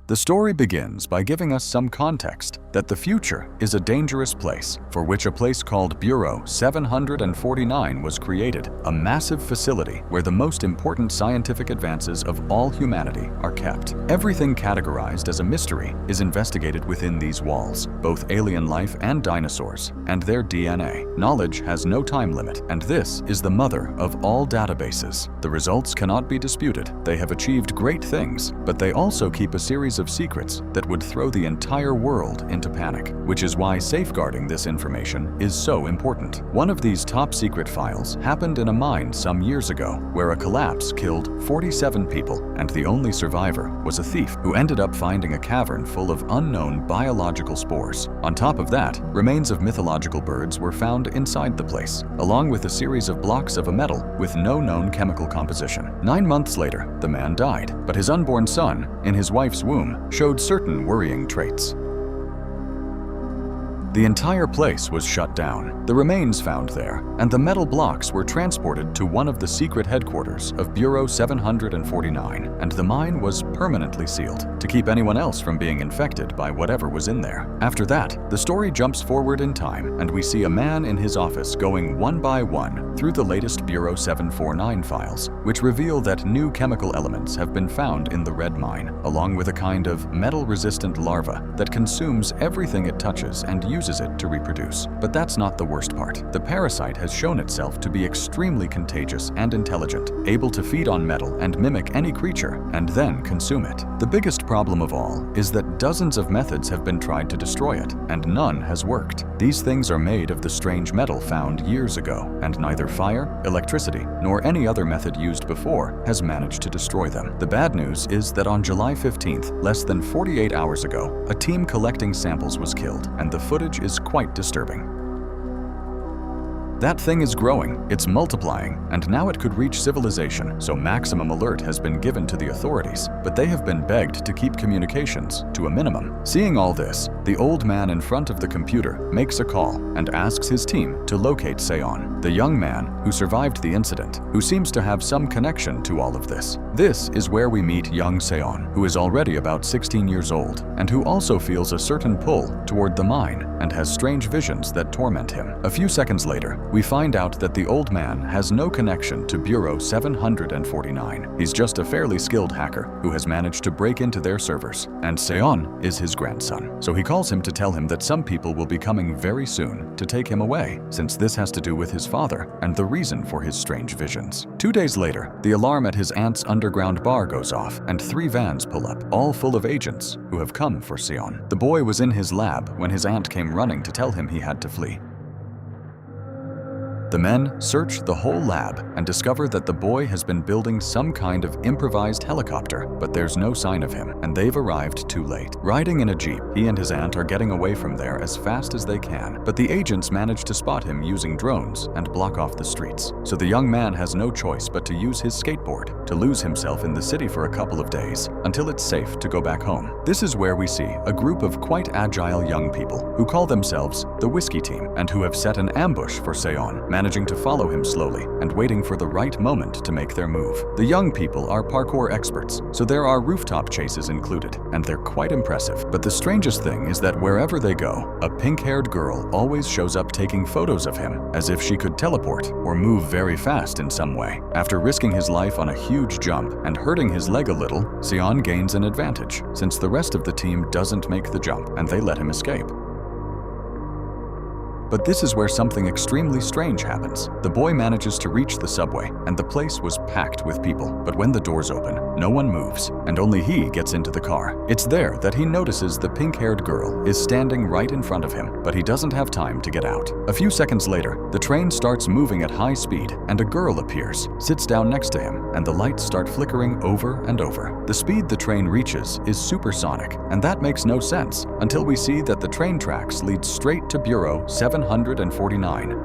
The story begins by giving us some context that the future is a dangerous place, for which a place called Bureau 749 was created, a massive facility where the most important scientific advances of all humanity are kept. Everything categorized as a mystery is investigated within these walls, both alien life and dinosaurs, and their DNA. Knowledge has no time limit, and this is the mother of all databases. The results cannot be disputed. They have achieved great things, but they also keep a series of secrets that would throw the entire world into panic, which is why safeguarding this information is so important. One of these top secret files happened in a mine some years ago, where a collapse killed 47 people, and the only survivor was a thief who ended up finding a cavern full of unknown biological spores. On top of that, remains of mythological birds were found inside the place, along with a series of blocks of a metal with no known chemical composition. 9 months later, the man died, but his unborn son, in his wife's womb, showed certain worrying traits. The entire place was shut down, the remains found there, and the metal blocks were transported to one of the secret headquarters of Bureau 749, and the mine was permanently sealed to keep anyone else from being infected by whatever was in there. After that, the story jumps forward in time, and we see a man in his office going one by one through the latest Bureau 749 files, which reveal that new chemical elements have been found in the red mine, along with a kind of metal-resistant larva that consumes everything it touches and uses it to reproduce. But that's not the worst part. The parasite has shown itself to be extremely contagious and intelligent, able to feed on metal and mimic any creature, and then consume it. The biggest problem of all is that dozens of methods have been tried to destroy it, and none has worked. These things are made of the strange metal found years ago, and neither fire, electricity, nor any other method used before has managed to destroy them. The bad news is that on July 15th, less than 48 hours ago, a team collecting samples was killed, and the footage is quite disturbing. That thing is growing, it's multiplying, and now it could reach civilization, so maximum alert has been given to the authorities, but they have been begged to keep communications to a minimum. Seeing all this, the old man in front of the computer makes a call and asks his team to locate Seon, the young man who survived the incident, who seems to have some connection to all of this. This is where we meet young Seon, who is already about 16 years old, and who also feels a certain pull toward the mine and has strange visions that torment him. A few seconds later, we find out that the old man has no connection to Bureau 749. He's just a fairly skilled hacker who has managed to break into their servers, and Seon is his grandson. So he calls him to tell him that some people will be coming very soon to take him away, since this has to do with his father and the reason for his strange visions. 2 days later, the alarm at his aunt's underground bar goes off, and 3 vans pull up, all full of agents who have come for Seon. The boy was in his lab when his aunt came running to tell him he had to flee. The men search the whole lab and discover that the boy has been building some kind of improvised helicopter, but there's no sign of him, and they've arrived too late. Riding in a jeep, he and his aunt are getting away from there as fast as they can, but the agents manage to spot him using drones and block off the streets. So the young man has no choice but to use his skateboard to lose himself in the city for a couple of days, until it's safe to go back home. This is where we see a group of quite agile young people who call themselves the Whiskey Team, and who have set an ambush for Seon, managing to follow him slowly and waiting for the right moment to make their move. The young people are parkour experts, so there are rooftop chases included, and they're quite impressive. But the strangest thing is that wherever they go, a pink-haired girl always shows up taking photos of him, as if she could teleport or move very fast in some way. After risking his life on a huge jump and hurting his leg a little, Seon gains an advantage, since the rest of the team doesn't make the jump, and they let him escape. But this is where something extremely strange happens. The boy manages to reach the subway, and the place was packed with people. But when the doors open, no one moves, and only he gets into the car. It's there that he notices the pink-haired girl is standing right in front of him, but he doesn't have time to get out. A few seconds later, the train starts moving at high speed, and a girl appears, sits down next to him, and the lights start flickering over and over. The speed the train reaches is supersonic, and that makes no sense until we see that the train tracks lead straight to Bureau 749,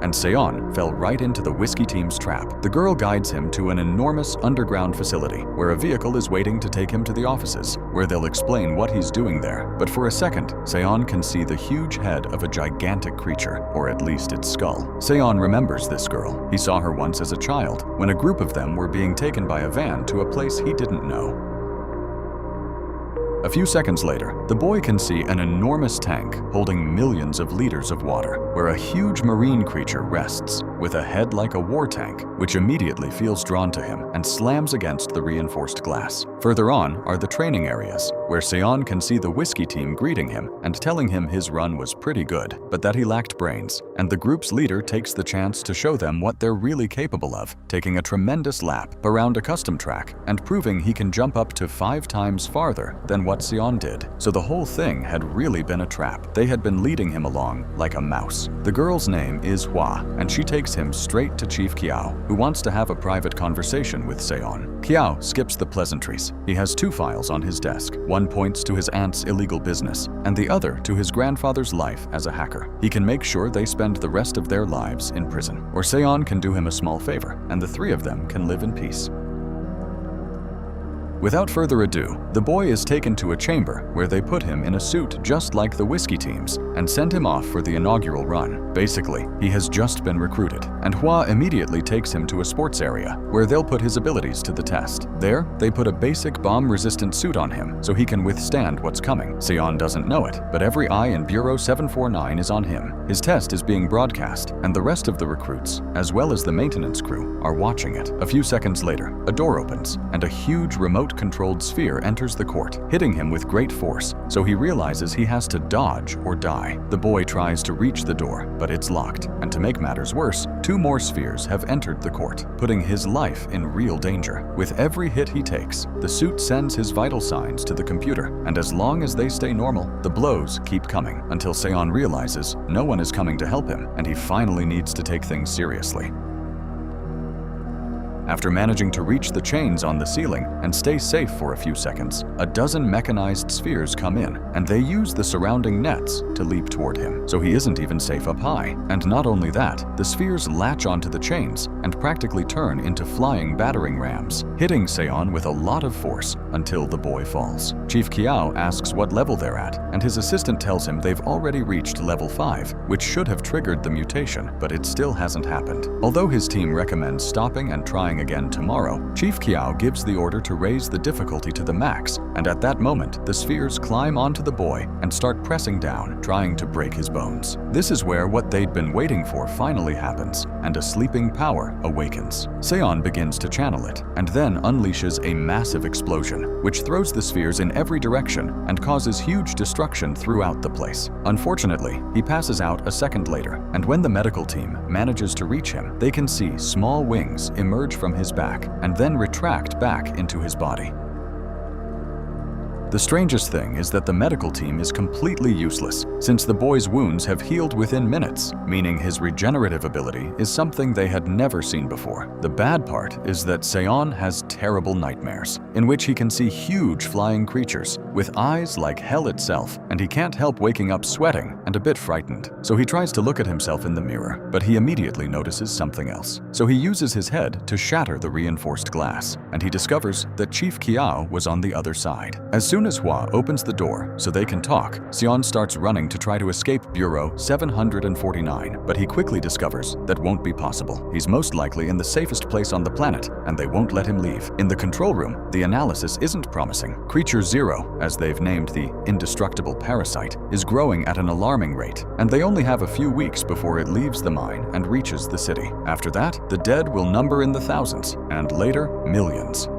and Seon fell right into the Whiskey Team's trap. The girl guides him to an enormous underground facility where a vehicle is waiting to take him to the offices, where they'll explain what he's doing there. But for a second, Seon can see the huge head of a gigantic creature, or at least its skull. Seon remembers this girl. He saw her once as a child, when a group of them were being taken by a van to a place he didn't know. A few seconds later, the boy can see an enormous tank holding millions of liters of water, where a huge marine creature rests, with a head like a war tank, which immediately feels drawn to him and slams against the reinforced glass. Further on are the training areas, where Seon can see the whiskey team greeting him and telling him his run was pretty good, but that he lacked brains, and the group's leader takes the chance to show them what they're really capable of, taking a tremendous lap around a custom track and proving he can jump up to 5 times farther than what Seon did. So the whole thing had really been a trap. They had been leading him along like a mouse. The girl's name is Hwa, and she takes him straight to Chief Kiao, who wants to have a private conversation with Seon. Kiao skips the pleasantries. He has 2 files on his desk. One points to his aunt's illegal business, and the other to his grandfather's life as a hacker. He can make sure they spend the rest of their lives in prison. Or Seon can do him a small favor, and the 3 of them can live in peace. Without further ado, the boy is taken to a chamber where they put him in a suit just like the whiskey team's and send him off for the inaugural run. Basically, he has just been recruited, and Hwa immediately takes him to a sports area where they'll put his abilities to the test. There, they put a basic bomb-resistant suit on him so he can withstand what's coming. Seon doesn't know it, but every eye in Bureau 749 is on him. His test is being broadcast, and the rest of the recruits, as well as the maintenance crew, are watching it. A few seconds later, a door opens, and a huge remote-controlled sphere enters the court, hitting him with great force, so he realizes he has to dodge or die. The boy tries to reach the door, but it's locked, and to make matters worse, 2 more spheres have entered the court, putting his life in real danger. With every hit he takes, the suit sends his vital signs to the computer, and as long as they stay normal, the blows keep coming, until Seon realizes no one is coming to help him, and he finally needs to take things seriously. After managing to reach the chains on the ceiling and stay safe for a few seconds, a dozen mechanized spheres come in, and they use the surrounding nets to leap toward him, so he isn't even safe up high. And not only that, the spheres latch onto the chains and practically turn into flying battering rams, hitting Seon with a lot of force until the boy falls. Chief Kiao asks what level they're at, and his assistant tells him they've already reached level 5, which should have triggered the mutation, but it still hasn't happened. Although his team recommends stopping and trying again tomorrow, Chief Kiao gives the order to raise the difficulty to the max, and at that moment, the spheres climb onto the boy and start pressing down, trying to break his bones. This is where what they'd been waiting for finally happens, and a sleeping power awakens. Seon begins to channel it, and then unleashes a massive explosion, which throws the spheres in every direction and causes huge destruction throughout the place. Unfortunately, he passes out a second later, and when the medical team manages to reach him, they can see small wings emerge from his back and then retract back into his body. The strangest thing is that the medical team is completely useless, since the boy's wounds have healed within minutes, meaning his regenerative ability is something they had never seen before. The bad part is that Seon has terrible nightmares, in which he can see huge flying creatures with eyes like hell itself, and he can't help waking up sweating and a bit frightened. So he tries to look at himself in the mirror, but he immediately notices something else. So he uses his head to shatter the reinforced glass, and he discovers that Chief Kiao was on the other side. As soon as Hwa opens the door so they can talk, Seon starts running to try to escape Bureau 749, but he quickly discovers that won't be possible. He's most likely in the safest place on the planet, and they won't let him leave. In the control room, the analysis isn't promising. Creature Zero, as they've named the indestructible parasite, is growing at an alarming rate, and they only have a few weeks before it leaves the mine and reaches the city. After that, the dead will number in the thousands, and later, millions.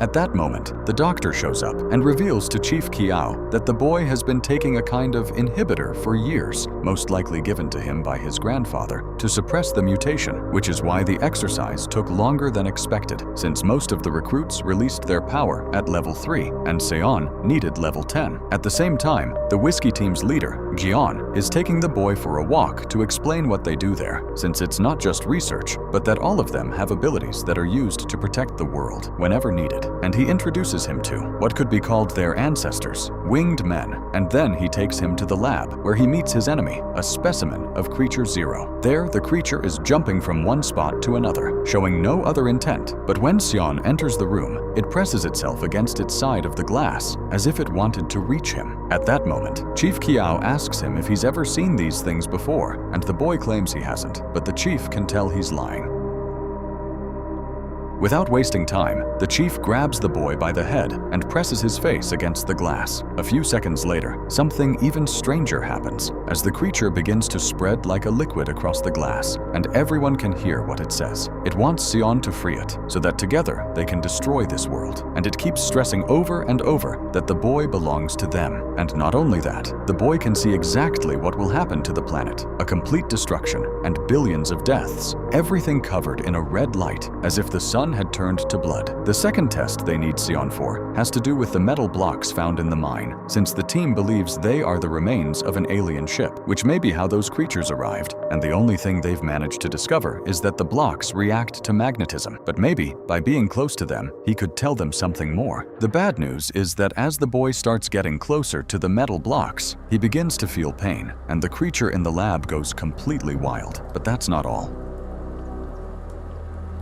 At that moment, the doctor shows up and reveals to Chief Kiao that the boy has been taking a kind of inhibitor for years, most likely given to him by his grandfather, to suppress the mutation, which is why the exercise took longer than expected, since most of the recruits released their power at level 3, and Seon needed level 10. At the same time, the whiskey team's leader, Jeon, is taking the boy for a walk to explain what they do there, since it's not just research, but that all of them have abilities that are used to protect the world whenever needed. And he introduces him to what could be called their ancestors, winged men, and then he takes him to the lab where he meets his enemy, a specimen of Creature Zero. There, the creature is jumping from one spot to another, showing no other intent, but when Seon enters the room, it presses itself against its side of the glass, as if it wanted to reach him. At that moment, Chief Kiao asks him if he's ever seen these things before, and the boy claims he hasn't, but the chief can tell he's lying. Without wasting time, the chief grabs the boy by the head and presses his face against the glass. A few seconds later, something even stranger happens as the creature begins to spread like a liquid across the glass, and everyone can hear what it says. It wants Seon to free it so that together they can destroy this world, and it keeps stressing over and over that the boy belongs to them. And not only that, the boy can see exactly what will happen to the planet: a complete destruction and billions of deaths, everything covered in a red light as if the sun had turned to blood. The second test they need Seon for has to do with the metal blocks found in the mine, since the team believes they are the remains of an alien ship, which may be how those creatures arrived, and the only thing they've managed to discover is that the blocks react to magnetism. But maybe, by being close to them, he could tell them something more. The bad news is that as the boy starts getting closer to the metal blocks, he begins to feel pain, and the creature in the lab goes completely wild. But that's not all.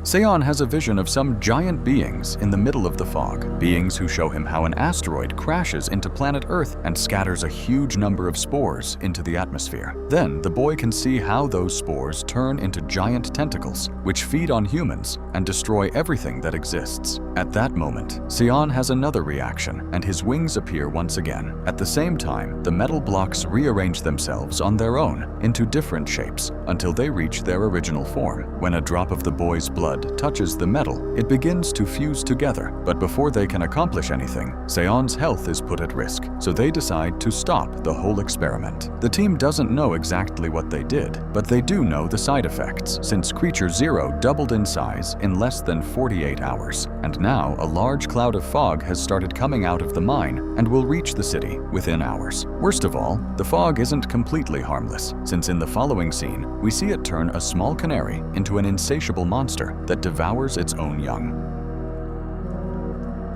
Seon has a vision of some giant beings in the middle of the fog, beings who show him how an asteroid crashes into planet Earth and scatters a huge number of spores into the atmosphere. Then the boy can see how those spores turn into giant tentacles, which feed on humans and destroy everything that exists. At that moment, Seon has another reaction, and his wings appear once again. At the same time, the metal blocks rearrange themselves on their own into different shapes until they reach their original form. When a drop of the boy's blood touches the metal, it begins to fuse together. But before they can accomplish anything, Seon's health is put at risk, so they decide to stop the whole experiment. The team doesn't know exactly what they did, but they do know the side effects, since Creature Zero doubled in size in less than 48 hours. And now a large cloud of fog has started coming out of the mine and will reach the city within hours. Worst of all, the fog isn't completely harmless, since in the following scene, we see it turn a small canary into an insatiable monster that devours its own young.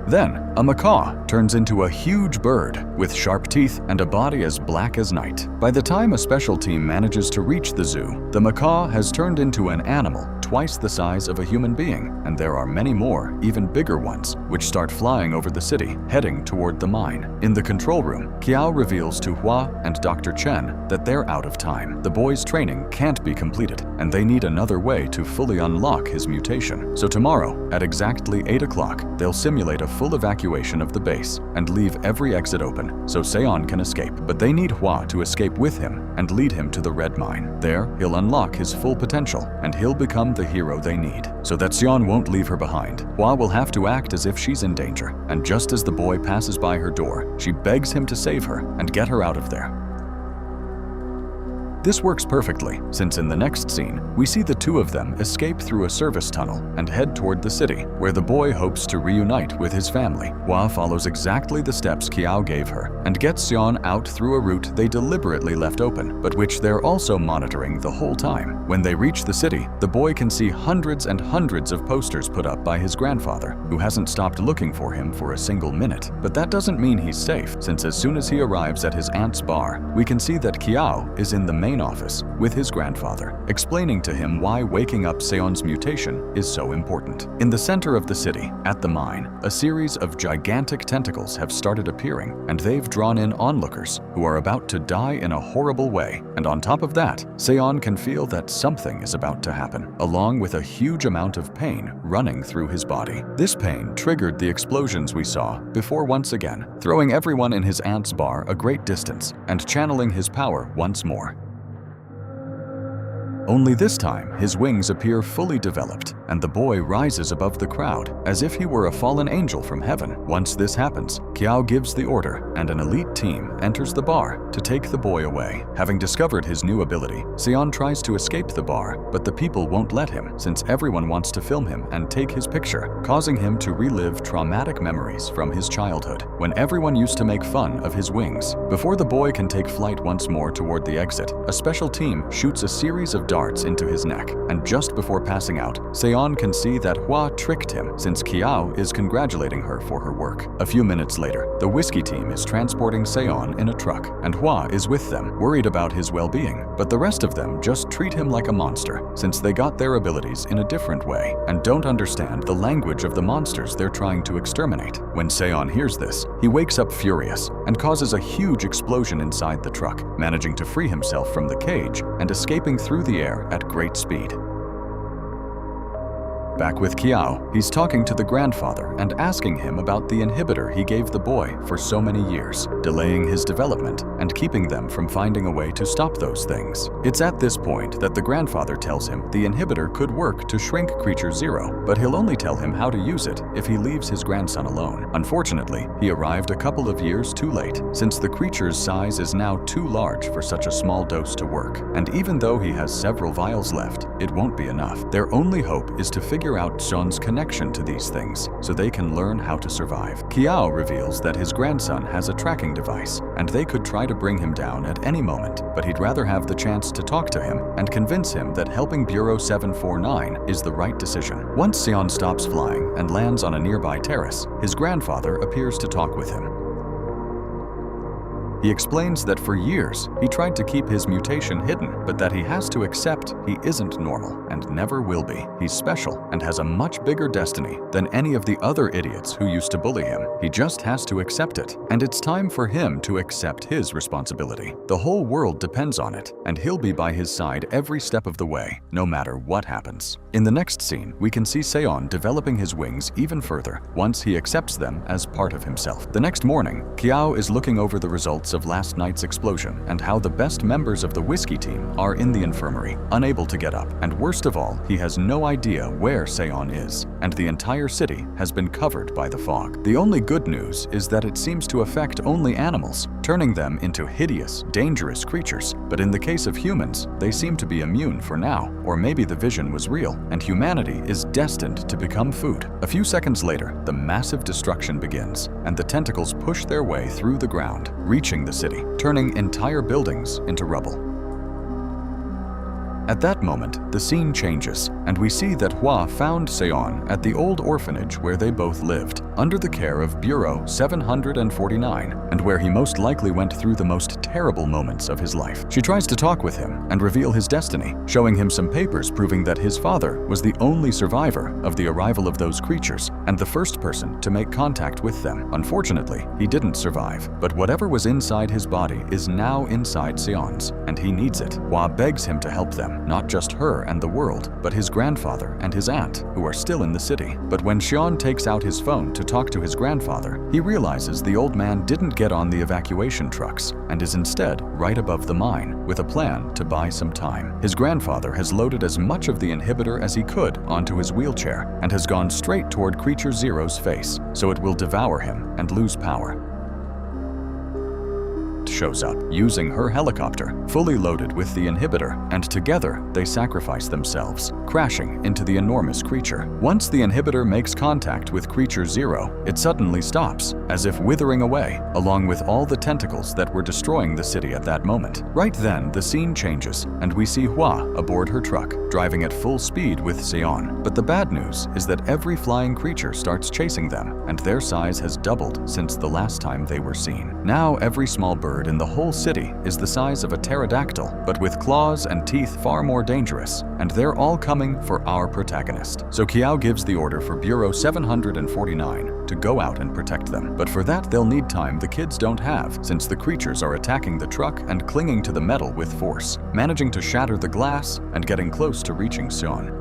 Then, a macaw turns into a huge bird with sharp teeth and a body as black as night. By the time a special team manages to reach the zoo, the macaw has turned into an animal twice the size of a human being, and there are many more, even bigger ones, which start flying over the city, heading toward the mine. In the control room, Kiao reveals to Hua and Dr. Chen that they're out of time. The boy's training can't be completed, and they need another way to fully unlock his mutation. So tomorrow, at exactly 8 o'clock, they'll simulate a full evacuation of the base and leave every exit open so Seon can escape. But they need Hua to escape with him and lead him to the red mine. There, he'll unlock his full potential, and he'll become the hero they need. So that Seon won't leave her behind, Hua will have to act as if she's in danger. And just as the boy passes by her door, she begs him to save her and get her out of there. This works perfectly, since in the next scene, we see the two of them escape through a service tunnel and head toward the city, where the boy hopes to reunite with his family. Hua follows exactly the steps Kiao gave her and gets Seon out through a route they deliberately left open, but which they're also monitoring the whole time. When they reach the city, the boy can see hundreds and hundreds of posters put up by his grandfather, who hasn't stopped looking for him for a single minute. But that doesn't mean he's safe, since as soon as he arrives at his aunt's bar, we can see that Kiao is in the main office with his grandfather, explaining to him why waking up Seon's mutation is so important. In the center of the city, at the mine, a series of gigantic tentacles have started appearing, and they've drawn in onlookers who are about to die in a horrible way. And on top of that, Seon can feel that something is about to happen, along with a huge amount of pain running through his body. This pain triggered the explosions we saw before once again, throwing everyone in his aunt's bar a great distance and channeling his power once more. Only this time, his wings appear fully developed, and the boy rises above the crowd, as if he were a fallen angel from heaven. Once this happens, Kiao gives the order, and an elite team enters the bar to take the boy away. Having discovered his new ability, Seon tries to escape the bar, but the people won't let him, since everyone wants to film him and take his picture, causing him to relive traumatic memories from his childhood, when everyone used to make fun of his wings. Before the boy can take flight once more toward the exit, a special team shoots a series of darts into his neck, and just before passing out, Seon can see that Hua tricked him, since Kiao is congratulating her for her work. A few minutes later, the whiskey team is transporting Seon in a truck, and Hua is with them, worried about his well-being. But the rest of them just treat him like a monster, since they got their abilities in a different way, and don't understand the language of the monsters they're trying to exterminate. When Seon hears this, he wakes up furious and causes a huge explosion inside the truck, managing to free himself from the cage and escaping through the air at great speed. Back with Kiao, he's talking to the grandfather and asking him about the inhibitor he gave the boy for so many years, delaying his development and keeping them from finding a way to stop those things. It's at this point that the grandfather tells him the inhibitor could work to shrink Creature Zero, but he'll only tell him how to use it if he leaves his grandson alone. Unfortunately, he arrived a couple of years too late, since the creature's size is now too large for such a small dose to work. And even though he has several vials left, it won't be enough. Their only hope is to figure out Seon's connection to these things so they can learn how to survive. Kiao reveals that his grandson has a tracking device, and they could try to bring him down at any moment, but he'd rather have the chance to talk to him and convince him that helping Bureau 749 is the right decision. Once Seon stops flying and lands on a nearby terrace, his grandfather appears to talk with him. He explains that for years, he tried to keep his mutation hidden, but that he has to accept he isn't normal and never will be. He's special and has a much bigger destiny than any of the other idiots who used to bully him. He just has to accept it, and it's time for him to accept his responsibility. The whole world depends on it, and he'll be by his side every step of the way, no matter what happens. In the next scene, we can see Seon developing his wings even further once he accepts them as part of himself. The next morning, Kiao is looking over the results of last night's explosion and how the best members of the whiskey team are in the infirmary, unable to get up, and worst of all, he has no idea where Seon is, and the entire city has been covered by the fog. The only good news is that it seems to affect only animals, turning them into hideous, dangerous creatures, but in the case of humans, they seem to be immune for now, or maybe the vision was real, and humanity is destined to become food. A few seconds later, the massive destruction begins, and the tentacles push their way through the ground, reaching the city, turning entire buildings into rubble. At that moment, the scene changes, and we see that Hua found Seon at the old orphanage where they both lived, under the care of Bureau 749, and where he most likely went through the most terrible moments of his life. She tries to talk with him and reveal his destiny, showing him some papers proving that his father was the only survivor of the arrival of those creatures and the first person to make contact with them. Unfortunately, he didn't survive, but whatever was inside his body is now inside Seon's, and he needs it. Hua begs him to help them, not just her and the world, but his grandfather and his aunt, who are still in the city. But when Seon takes out his phone to talk to his grandfather, he realizes the old man didn't get on the evacuation trucks and is instead right above the mine with a plan to buy some time. His grandfather has loaded as much of the inhibitor as he could onto his wheelchair and has gone straight toward Creature Zero's face, so it will devour him and lose power. Shows up, using her helicopter, fully loaded with the inhibitor, and together they sacrifice themselves, crashing into the enormous creature. Once the inhibitor makes contact with Creature Zero, it suddenly stops, as if withering away, along with all the tentacles that were destroying the city at that moment. Right then, the scene changes, and we see Hua aboard her truck, driving at full speed with Seon. But the bad news is that every flying creature starts chasing them, and their size has doubled since the last time they were seen. Now every small bird in the whole city is the size of a pterodactyl, but with claws and teeth far more dangerous, and they're all coming for our protagonist. So Kiao gives the order for Bureau 749 to go out and protect them. But for that, they'll need time the kids don't have, since the creatures are attacking the truck and clinging to the metal with force, managing to shatter the glass and getting close to reaching Seon.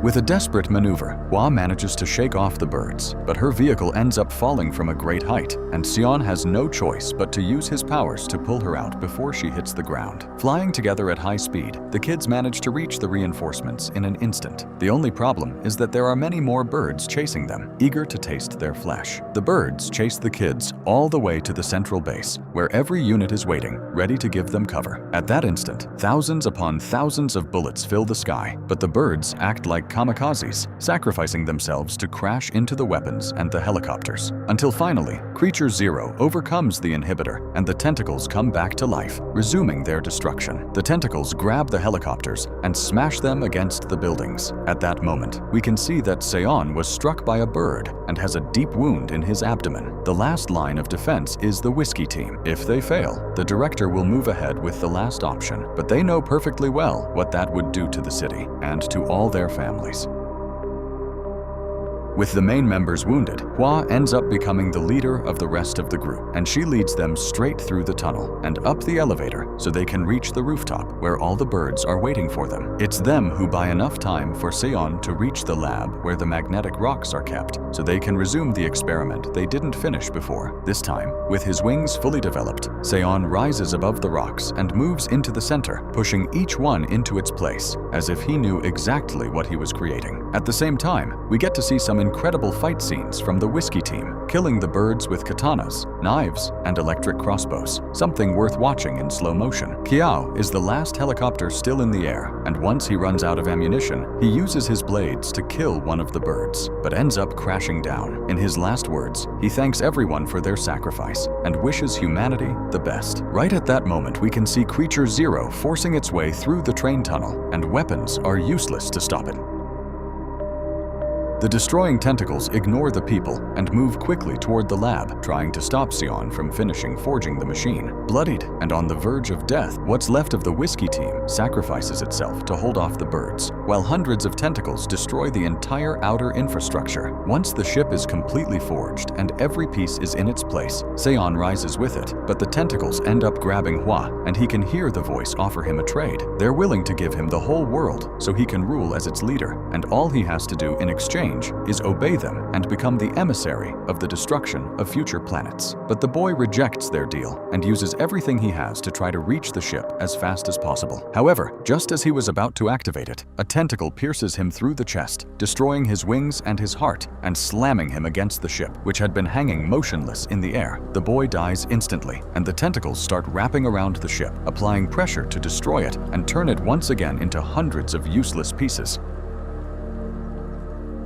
With a desperate maneuver, Hua manages to shake off the birds, but her vehicle ends up falling from a great height, and Seon has no choice but to use his powers to pull her out before she hits the ground. Flying together at high speed, the kids manage to reach the reinforcements in an instant. The only problem is that there are many more birds chasing them, eager to taste their flesh. The birds chase the kids all the way to the central base, where every unit is waiting, ready to give them cover. At that instant, thousands upon thousands of bullets fill the sky, but the birds act like kamikazes, sacrificing themselves to crash into the weapons and the helicopters. Until finally, Creature Zero overcomes the inhibitor, and the tentacles come back to life, resuming their destruction. The tentacles grab the helicopters and smash them against the buildings. At that moment, we can see that Seon was struck by a bird and has a deep wound in his abdomen. The last line of defense is the whiskey team. If they fail, the director will move ahead with the last option, but they know perfectly well what that would do to the city and to all their families. With the main members wounded, Hua ends up becoming the leader of the rest of the group, and she leads them straight through the tunnel and up the elevator so they can reach the rooftop where all the birds are waiting for them. It's them who buy enough time for Seon to reach the lab where the magnetic rocks are kept so they can resume the experiment they didn't finish before. This time, with his wings fully developed, Seon rises above the rocks and moves into the center, pushing each one into its place, as if he knew exactly what he was creating. At the same time, we get to see some incredible fight scenes from the Whiskey team, killing the birds with katanas, knives, and electric crossbows, something worth watching in slow motion. Kiao is the last helicopter still in the air, and once he runs out of ammunition, he uses his blades to kill one of the birds, but ends up crashing down. In his last words, he thanks everyone for their sacrifice and wishes humanity the best. Right at that moment, we can see Creature Zero forcing its way through the train tunnel, and weapons are useless to stop it. The destroying tentacles ignore the people and move quickly toward the lab, trying to stop Seon from finishing forging the machine. Bloodied and on the verge of death, what's left of the Whiskey team sacrifices itself to hold off the birds, while hundreds of tentacles destroy the entire outer infrastructure. Once the ship is completely forged and every piece is in its place, Seon rises with it, but the tentacles end up grabbing Hua, and he can hear the voice offer him a trade. They're willing to give him the whole world so he can rule as its leader, and all he has to do in exchange is obey them and become the emissary of the destruction of future planets. But the boy rejects their deal and uses everything he has to try to reach the ship as fast as possible. However, just as he was about to activate it, a tentacle pierces him through the chest, destroying his wings and his heart and slamming him against the ship, which had been hanging motionless in the air. The boy dies instantly, and the tentacles start wrapping around the ship, applying pressure to destroy it and turn it once again into hundreds of useless pieces.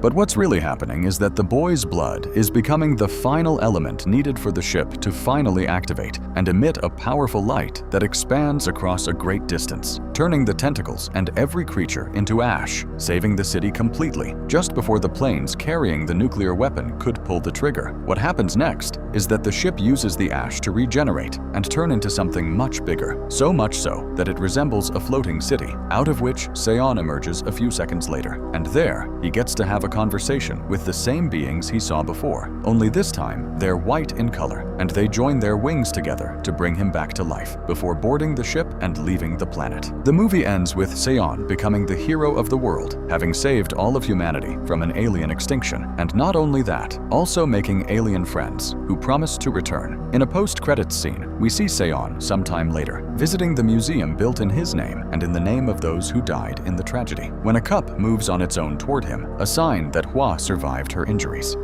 But what's really happening is that the boy's blood is becoming the final element needed for the ship to finally activate and emit a powerful light that expands across a great distance, turning the tentacles and every creature into ash, saving the city completely, just before the planes carrying the nuclear weapon could pull the trigger. What happens next is that the ship uses the ash to regenerate and turn into something much bigger, so much so that it resembles a floating city, out of which Seon emerges a few seconds later, and there he gets to have a conversation with the same beings he saw before, only this time they're white in color, and they join their wings together to bring him back to life before boarding the ship and leaving the planet. The movie ends with Seon becoming the hero of the world, having saved all of humanity from an alien extinction, and not only that, also making alien friends who promise to return. In a post-credits scene, we see Seon sometime later, visiting the museum built in his name and in the name of those who died in the tragedy. When a cup moves on its own toward him, a sign that Hua survived her injuries.